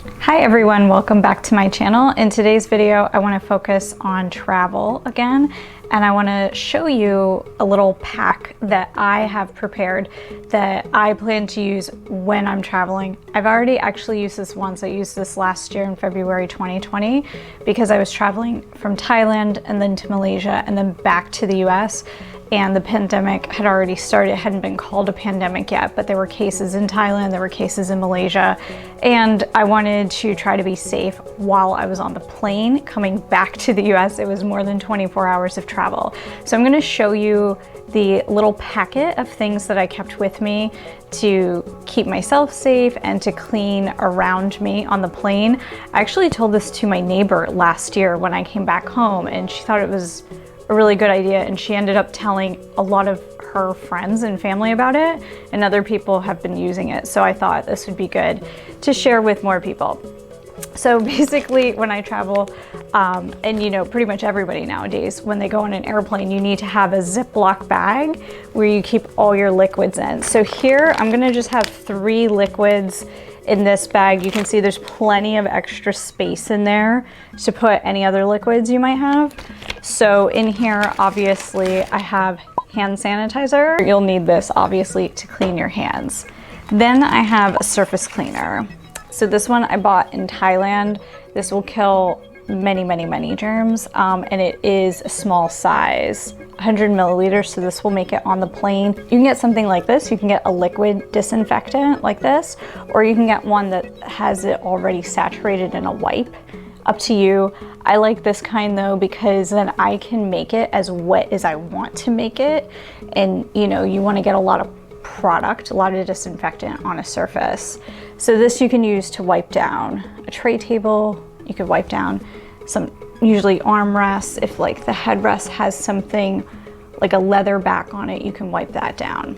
Hi everyone, welcome back to my channel. In today's video, I want to focus on travel again, and I want to show you a little pack that I have prepared that I plan to use when I'm traveling. I've already actually used this once. I used this last year in February 2020 because I was traveling from Thailand and then to Malaysia and then back to the US. And the pandemic had already started. It hadn't been called a pandemic yet, but there were cases in Thailand, there were cases in Malaysia, and I wanted to try to be safe while I was on the plane coming back to the US. It was more than 24 hours of travel. So I'm gonna show you the little packet of things that I kept with me to keep myself safe and to clean around me on the plane. I actually told this to my neighbor last year when I came back home, and she thought it was a really good idea, and she ended up telling a lot of her friends and family about it, and other people have been using it. So I thought this would be good to share with more people. So basically when I travel, and you know, pretty much everybody nowadays, when they go on an airplane, you need to have a Ziploc bag where you keep all your liquids in. So here I'm gonna just have 3 liquids in this bag. You can see there's plenty of extra space in there to put any other liquids you might have. So in here, obviously, I have hand sanitizer. You'll need this, obviously, to clean your hands. Then I have a surface cleaner. So this one I bought in Thailand. This will kill many germs, and it is a small size, 100 milliliters, so this will make it on the plane. You can get something like this. You can get a liquid disinfectant like this, or you can get one that has it already saturated in a wipe. Up to you. I like this kind though, because then I can make it as wet as I want to make it. And you know, you want to get a lot of product, a lot of disinfectant on a surface. So this you can use to wipe down a tray table. You could wipe down some, usually armrests. If like the headrest has something like a leather back on it, you can wipe that down.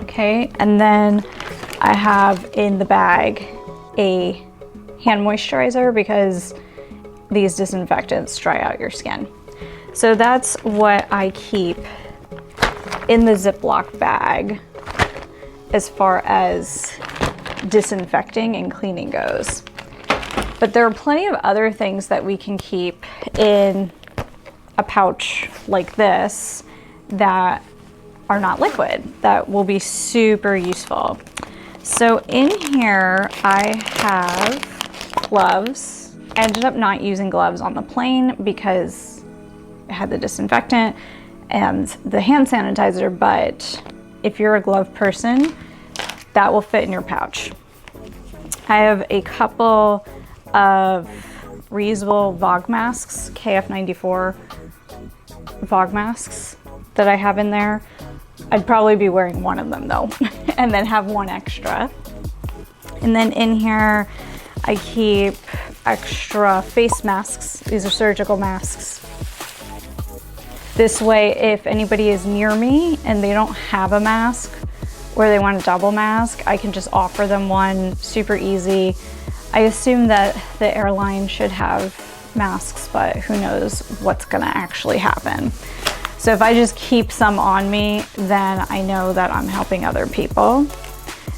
Okay, and then I have in the bag a hand moisturizer because these disinfectants dry out your skin. So that's what I keep in the Ziploc bag as far as disinfecting and cleaning goes. But there are plenty of other things that we can keep in a pouch like this that are not liquid, that will be super useful. So in here I have gloves. I ended up not using gloves on the plane because it had the disinfectant and the hand sanitizer, but if you're a glove person, that will fit in your pouch. I have a couple of reusable VOG masks, KF94 VOG masks that I have in there. I'd probably be wearing one of them though, and then have one extra. And then in here, I keep extra face masks. These are surgical masks. This way, if anybody is near me and they don't have a mask or they want a double mask, I can just offer them one, super easy. I assume that the airline should have masks, but who knows what's gonna actually happen. So if I just keep some on me, then I know that I'm helping other people.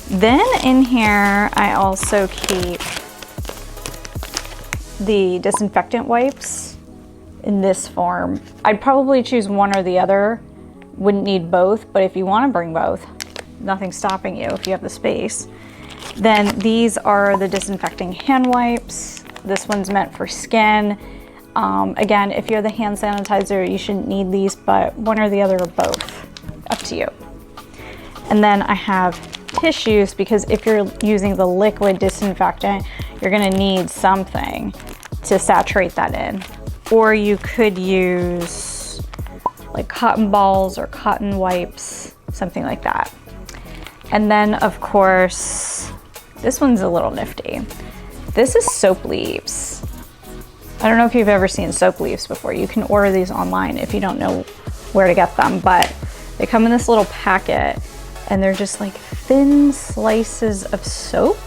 Then in here, I also keep the disinfectant wipes in this form. I'd probably choose one or the other. Wouldn't need both, but if you want to bring both, nothing's stopping you if you have the space. Then these are the disinfecting hand wipes. This one's meant for skin. Again, if you're the hand sanitizer, you shouldn't need these, but one or the other or both, up to you. And then I have tissues, because if you're using the liquid disinfectant, you're gonna need something to saturate that in. Or you could use like cotton balls or cotton wipes, something like that. And then of course, this one's a little nifty. This is soap leaves. I don't know if you've ever seen soap leaves before. You can order these online if you don't know where to get them, but they come in this little packet and they're just like thin slices of soap.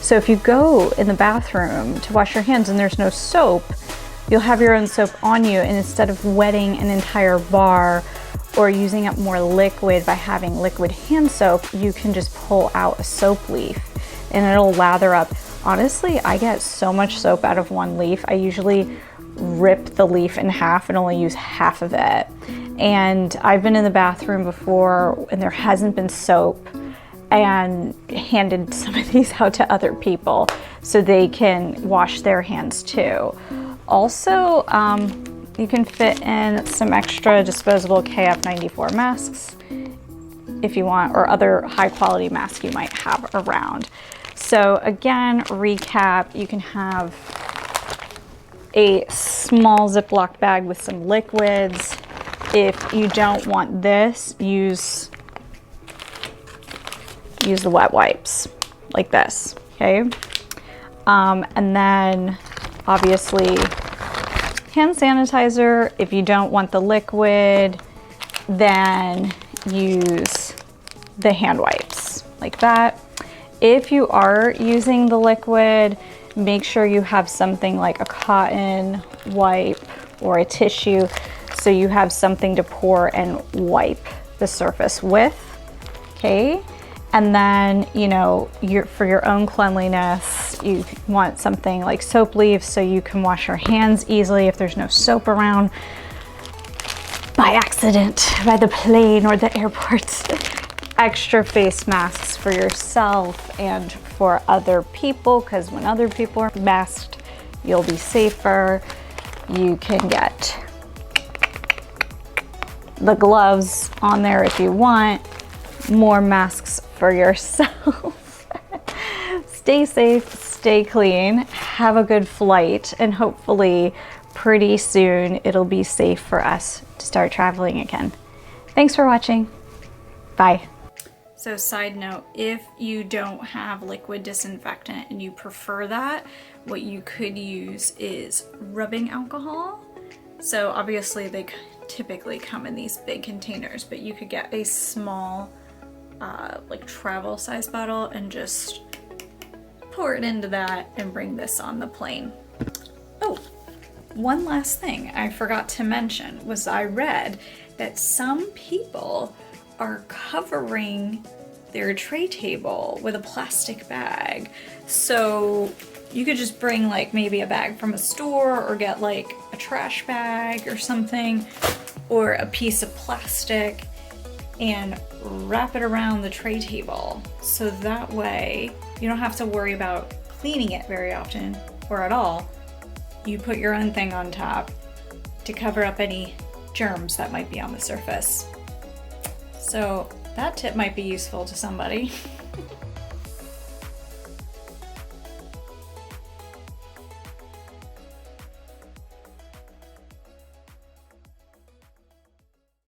So if you go in the bathroom to wash your hands and there's no soap, you'll have your own soap on you, and instead of wetting an entire bar or using up more liquid by having liquid hand soap, you can just pull out a soap leaf and it'll lather up honestly, I get so much soap out of one leaf. I usually rip the leaf in half and only use half of it. And I've been in the bathroom before and there hasn't been soap, and handed some of these out to other people so they can wash their hands too. Also, you can fit in some extra disposable KF94 masks if you want, or other high quality masks you might have around. So again, recap, you can have a small Ziploc bag with some liquids. If you don't want this, use the wet wipes like this, okay? And then obviously hand sanitizer. If you don't want the liquid, then use the hand wipes like that. If you are using the liquid, make sure you have something like a cotton wipe or a tissue so you have something to pour and wipe the surface with, okay? And then, you know, for your own cleanliness, you want something like soap leaves so you can wash your hands easily if there's no soap around by accident, by the plane or the airport. Extra face masks for yourself and for other people, because when other people are masked, you'll be safer. You can get the gloves on there if you want. More masks for yourself. Stay safe, stay clean, have a good flight, and hopefully pretty soon it'll be safe for us to start traveling again. Thanks for watching. Bye. So side note, if you don't have liquid disinfectant and you prefer that, what you could use is rubbing alcohol. So obviously they typically come in these big containers, but you could get a small like travel size bottle and just pour it into that and bring this on the plane. Oh, one last thing I forgot to mention was I read that some people are covering their tray table with a plastic bag. So you could just bring like maybe a bag from a store or get like a trash bag or something, or a piece of plastic, and wrap it around the tray table. So that way you don't have to worry about cleaning it very often or at all. You put your own thing on top to cover up any germs that might be on the surface. So that tip might be useful to somebody.